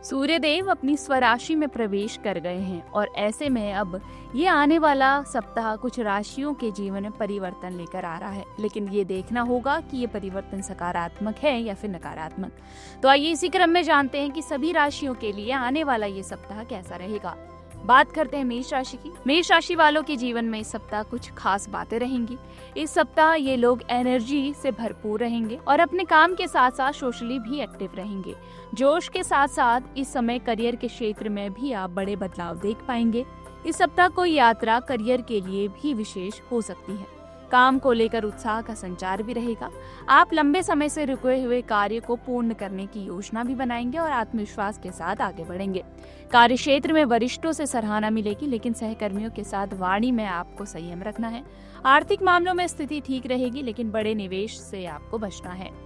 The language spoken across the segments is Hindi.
सूर्यदेव अपनी स्वराशि में प्रवेश कर गए हैं और ऐसे में अब ये आने वाला सप्ताह कुछ राशियों के जीवन में परिवर्तन लेकर आ रहा है, लेकिन ये देखना होगा कि ये परिवर्तन सकारात्मक है या फिर नकारात्मक। तो आइए इसी क्रम में जानते हैं कि सभी राशियों के लिए आने वाला ये सप्ताह कैसा रहेगा। बात करते हैं मेष राशि की। मेष राशि वालों के जीवन में इस सप्ताह कुछ खास बातें रहेंगी। इस सप्ताह ये लोग एनर्जी से भरपूर रहेंगे और अपने काम के साथ साथ सोशली भी एक्टिव रहेंगे। जोश के साथ साथ इस समय करियर के क्षेत्र में भी आप बड़े बदलाव देख पाएंगे। इस सप्ताह कोई यात्रा करियर के लिए भी विशेष हो सकती है। काम को लेकर उत्साह का संचार भी रहेगा। आप लंबे समय से रुके हुए कार्य को पूर्ण करने की योजना भी बनाएंगे और आत्मविश्वास के साथ आगे बढ़ेंगे। कार्य क्षेत्र में वरिष्ठों से सराहना मिलेगी, लेकिन सहकर्मियों के साथ वाणी में आपको संयम रखना है। आर्थिक मामलों में स्थिति ठीक रहेगी, लेकिन बड़े निवेश से आपको बचना है।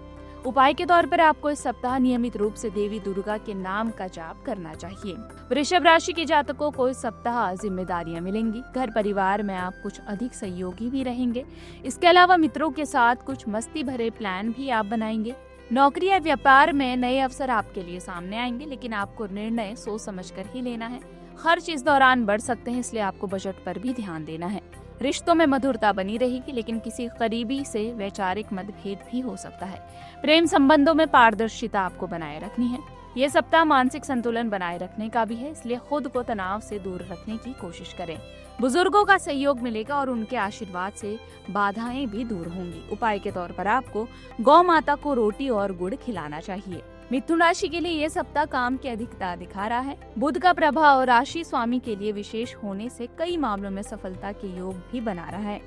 उपाय के तौर पर आपको इस सप्ताह नियमित रूप से देवी दुर्गा के नाम का जाप करना चाहिए। वृषभ राशि के जातकों को इस सप्ताह जिम्मेदारियां मिलेंगी। घर परिवार में आप कुछ अधिक सहयोगी भी रहेंगे। इसके अलावा मित्रों के साथ कुछ मस्ती भरे प्लान भी आप बनाएंगे। नौकरी या व्यापार में नए अवसर आपके लिए सामने आएंगे, लेकिन आपको निर्णय सोच समझकर ही लेना है। खर्च इस दौरान बढ़ सकते हैं, इसलिए आपको बजट पर भी ध्यान देना है। रिश्तों में मधुरता बनी रहेगी, लेकिन किसी करीबी से वैचारिक मतभेद भी हो सकता है। प्रेम संबंधों में पारदर्शिता आपको बनाए रखनी है। यह सप्ताह मानसिक संतुलन बनाए रखने का भी है, इसलिए खुद को तनाव से दूर रखने की कोशिश करें। बुजुर्गों का सहयोग मिलेगा और उनके आशीर्वाद से बाधाएं भी दूर होंगी। उपाय के तौर पर आपको गौ माता को रोटी और गुड़ खिलाना चाहिए। मिथुन राशि के लिए यह सप्ताह काम की अधिकता दिखा रहा है। बुध का प्रभाव राशि स्वामी के लिए विशेष होने से कई मामलों में सफलता के योग भी बना रहा है।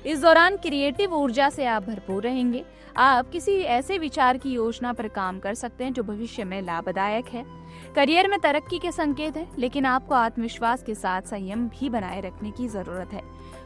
इस दौरान क्रिएटिव ऊर्जा से आप भरपूर रहेंगे। आप किसी ऐसे विचार की योजना पर काम कर सकते हैं जो भविष्य में लाभदायक है। करियर में तरक्की के संकेत है, लेकिन आपको आत्मविश्वास के साथ संयम भी बनाए रखने की जरूरत है।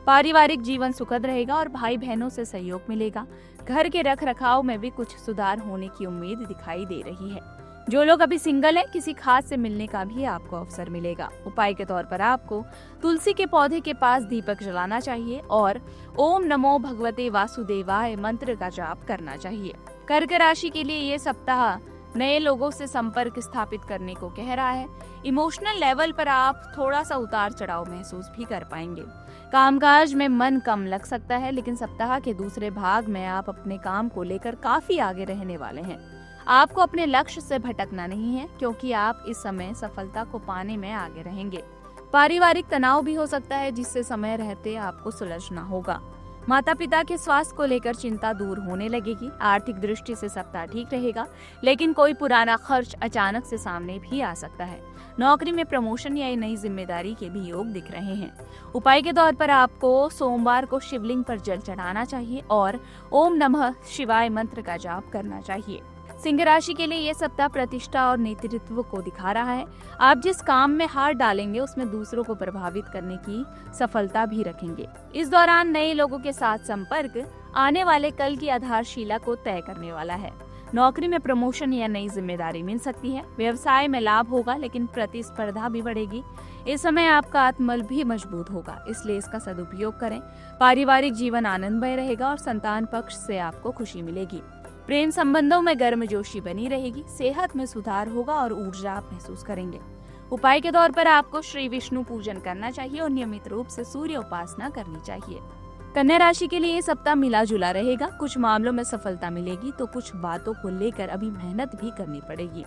पारिवारिक जीवन सुखद रहेगा और भाई बहनों से सहयोग मिलेगा। घर के रख रखाव में भी कुछ सुधार होने की उम्मीद दिखाई दे रही है। जो लोग अभी सिंगल हैं, किसी खास से मिलने का भी आपको अवसर मिलेगा। उपाय के तौर पर आपको तुलसी के पौधे के पास दीपक जलाना चाहिए और ओम नमो भगवते वासुदेवाय मंत्र का जाप करना चाहिए। कर्क राशि के लिए ये सप्ताह नए लोगों से संपर्क स्थापित करने को कह रहा है। इमोशनल लेवल पर आप थोड़ा सा उतार चढ़ाव महसूस भी कर पाएंगे। कामकाज में मन कम लग सकता है, लेकिन सप्ताह के दूसरे भाग में आप अपने काम को लेकर काफी आगे रहने वाले हैं। आपको अपने लक्ष्य से भटकना नहीं है, क्योंकि आप इस समय सफलता को पाने में आगे रहेंगे। पारिवारिक तनाव भी हो सकता है, जिससे समय रहते आपको सुलझना होगा। माता पिता के स्वास्थ्य को लेकर चिंता दूर होने लगेगी। आर्थिक दृष्टि से सप्ताह ठीक रहेगा, लेकिन कोई पुराना खर्च अचानक से सामने भी आ सकता है। नौकरी में प्रमोशन या नई जिम्मेदारी के भी योग दिख रहे हैं। उपाय के तौर पर आपको सोमवार को शिवलिंग पर जल चढ़ाना चाहिए और ओम नमः शिवाय मंत्र का जाप करना चाहिए। सिंह राशि के लिए यह सप्ताह प्रतिष्ठा और नेतृत्व को दिखा रहा है। आप जिस काम में हाथ डालेंगे उसमें दूसरों को प्रभावित करने की सफलता भी रखेंगे। इस दौरान नए लोगों के साथ संपर्क आने वाले कल की आधारशिला को तय करने वाला है। नौकरी में प्रमोशन या नई जिम्मेदारी मिल सकती है। व्यवसाय में लाभ होगा, लेकिन प्रतिस्पर्धा भी बढ़ेगी। इस समय आपका आत्मबल भी मजबूत होगा, इसलिए इसका सदुपयोग करें। पारिवारिक जीवन आनंदमय रहेगा और संतान पक्ष से आपको खुशी मिलेगी। प्रेम संबंधों में गर्मजोशी बनी रहेगी। सेहत में सुधार होगा और ऊर्जा आप महसूस करेंगे। उपाय के तौर पर आपको श्री विष्णु पूजन करना चाहिए और नियमित रूप से सूर्य उपासना करनी चाहिए। कन्या राशि के लिए ये सप्ताह मिला जुला रहेगा। कुछ मामलों में सफलता मिलेगी, तो कुछ बातों को लेकर अभी मेहनत भी करनी पड़ेगी।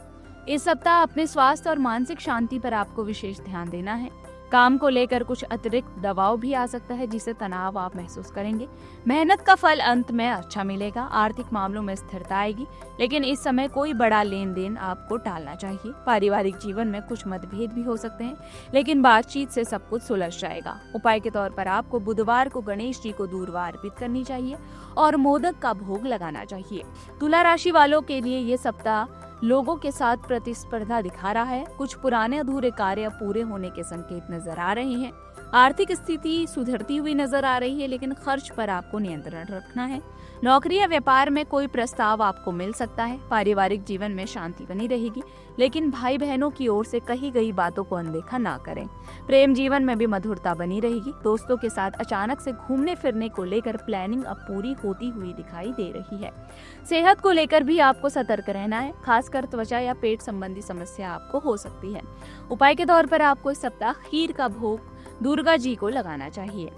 इस सप्ताह अपने स्वास्थ्य और मानसिक शांति पर आपको विशेष ध्यान देना है। काम को लेकर कुछ अतिरिक्त दबाव भी आ सकता है, जिससे तनाव आप महसूस करेंगे। मेहनत का फल अंत में अच्छा मिलेगा। आर्थिक मामलों में स्थिरता आएगी, लेकिन इस समय कोई बड़ा लेन देन आपको टालना चाहिए। पारिवारिक जीवन में कुछ मतभेद भी हो सकते हैं, लेकिन बातचीत से सब कुछ सुलझ जाएगा। उपाय के तौर पर आपको बुधवार को गणेश जी को दूर्वा अर्पित करनी चाहिए और मोदक का भोग लगाना चाहिए। तुला राशि वालों के लिए ये सप्ताह लोगों के साथ प्रतिस्पर्धा दिखा रहा है। कुछ पुराने अधूरे कार्य पूरे होने के संकेत नजर आ रहे हैं। आर्थिक स्थिति सुधरती हुई नजर आ रही है, लेकिन खर्च पर आपको नियंत्रण रखना है। नौकरी या व्यापार में कोई प्रस्ताव आपको मिल सकता है। पारिवारिक जीवन में शांति बनी रहेगी। लेकिन भाई बहनों की ओर से कही गई बातों को अनदेखा ना करें। प्रेम जीवन में भी मधुरता बनी रहेगी। दोस्तों के साथ अचानक से घूमने फिरने को लेकर प्लानिंग अब पूरी होती हुई दिखाई दे रही है। सेहत को लेकर भी आपको सतर्क रहना है, खासकर त्वचा या पेट संबंधी समस्या आपको हो सकती है। उपाय के तौर पर आपको इस सप्ताह खीर का भोग दुर्गा जी को लगाना चाहिए।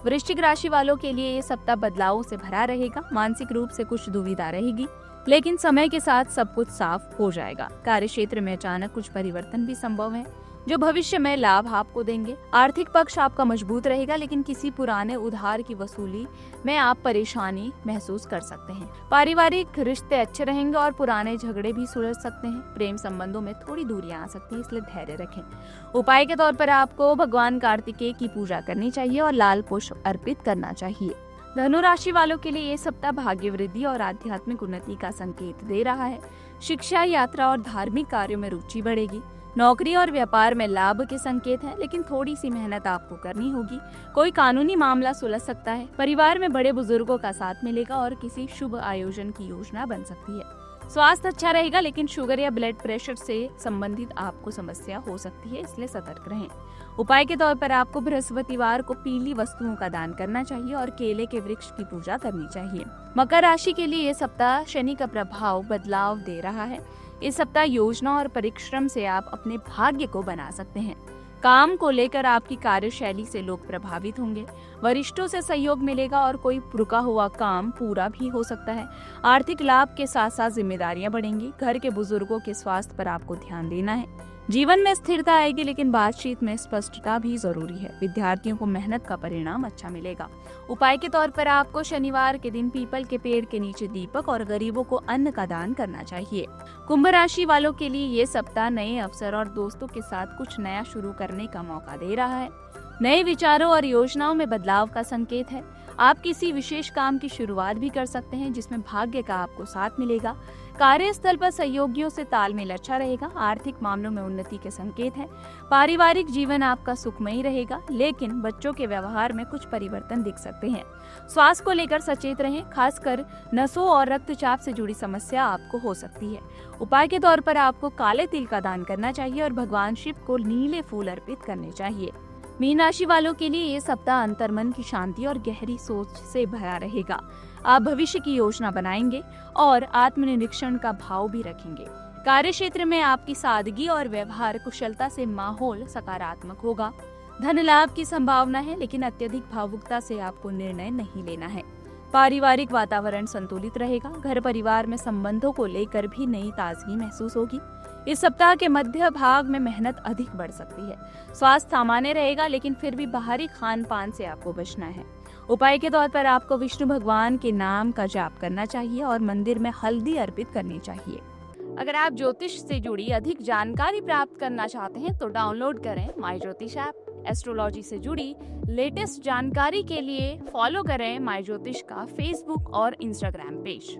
वृश्चिक राशि वालों के लिए ये सप्ताह बदलावों से भरा रहेगा। मानसिक रूप से कुछ दुविधा रहेगी, लेकिन समय के साथ सब कुछ साफ हो जाएगा। कार्य क्षेत्र में अचानक कुछ परिवर्तन भी संभव है, जो भविष्य में लाभ आपको देंगे। आर्थिक पक्ष आपका मजबूत रहेगा, लेकिन किसी पुराने उधार की वसूली में आप परेशानी महसूस कर सकते हैं। पारिवारिक रिश्ते अच्छे रहेंगे और पुराने झगड़े भी सुलझ सकते हैं। प्रेम संबंधों में थोड़ी दूरियां आ सकती है, इसलिए धैर्य रखें। उपाय के तौर पर आपको भगवान कार्तिकेय की पूजा करनी चाहिए और लाल पुष्प अर्पित करना चाहिए। धनु राशि वालों के लिए ये सप्ताह भाग्य वृद्धि और आध्यात्मिक उन्नति का संकेत दे रहा है। शिक्षा, यात्रा और धार्मिक कार्यों में रुचि बढ़ेगी। नौकरी और व्यापार में लाभ के संकेत हैं, लेकिन थोड़ी सी मेहनत आपको करनी होगी। कोई कानूनी मामला सुलझ सकता है। परिवार में बड़े बुजुर्गों का साथ मिलेगा और किसी शुभ आयोजन की योजना बन सकती है। स्वास्थ्य अच्छा रहेगा, लेकिन शुगर या ब्लड प्रेशर से संबंधित आपको समस्या हो सकती है, इसलिए सतर्क रहें। उपाय के तौर पर आपको बृहस्पतिवार को पीली वस्तुओं का दान करना चाहिए और केले के वृक्ष की पूजा करनी चाहिए। मकर राशि के लिए ये सप्ताह शनि का प्रभाव बदलाव दे रहा है। इस सप्ताह योजना और परिश्रम से आप अपने भाग्य को बना सकते हैं। काम को लेकर आपकी कार्यशैली से लोग प्रभावित होंगे। वरिष्ठों से सहयोग मिलेगा और कोई रुका हुआ काम पूरा भी हो सकता है। आर्थिक लाभ के साथ साथ जिम्मेदारियां बढ़ेंगी। घर के बुजुर्गों के स्वास्थ्य पर आपको ध्यान देना है। जीवन में स्थिरता आएगी, लेकिन बातचीत में स्पष्टता भी जरूरी है। विद्यार्थियों को मेहनत का परिणाम अच्छा मिलेगा। उपाय के तौर पर आपको शनिवार के दिन पीपल के पेड़ के नीचे दीपक और गरीबों को अन्न का दान करना चाहिए। कुंभ राशि वालों के लिए ये सप्ताह नए अवसर और दोस्तों के साथ कुछ नया शुरू करने का मौका दे रहा है। नए विचारों और योजनाओं में बदलाव का संकेत है। आप किसी विशेष काम की शुरुआत भी कर सकते हैं, जिसमें भाग्य का आपको साथ मिलेगा। कार्यस्थल पर सहयोगियों से तालमेल अच्छा रहेगा। आर्थिक मामलों में उन्नति के संकेत हैं। पारिवारिक जीवन आपका सुखमयी रहेगा, लेकिन बच्चों के व्यवहार में कुछ परिवर्तन दिख सकते हैं। स्वास्थ्य को लेकर सचेत रहें, खासकर नसों और रक्तचाप से जुड़ी समस्या आपको हो सकती है। उपाय के तौर पर आपको काले तिल का दान करना चाहिए और भगवान शिव को नीले फूल अर्पित करने चाहिए। मीन राशि वालों के लिए ये सप्ताह अंतर्मन की शांति और गहरी सोच से भरा रहेगा। आप भविष्य की योजना बनाएंगे और आत्मनिरीक्षण का भाव भी रखेंगे। कार्य क्षेत्र में आपकी सादगी और व्यवहार कुशलता से माहौल सकारात्मक होगा। धन लाभ की संभावना है, लेकिन अत्यधिक भावुकता से आपको निर्णय नहीं लेना है। पारिवारिक वातावरण संतुलित रहेगा। घर परिवार में संबंधों को लेकर भी नई ताजगी महसूस होगी। इस सप्ताह के मध्य भाग में मेहनत अधिक बढ़ सकती है। स्वास्थ्य सामान्य रहेगा, लेकिन फिर भी बाहरी खान पान से आपको बचना है। उपाय के तौर पर आपको विष्णु भगवान के नाम का जाप करना चाहिए और मंदिर में हल्दी अर्पित करनी चाहिए। अगर आप ज्योतिष से जुड़ी अधिक जानकारी प्राप्त करना चाहते हैं तो डाउनलोड करें माई ज्योतिष ऐप। एस्ट्रोलॉजी से जुड़ी लेटेस्ट जानकारी के लिए फॉलो करें माई ज्योतिष का फेसबुक और इंस्टाग्राम पेज।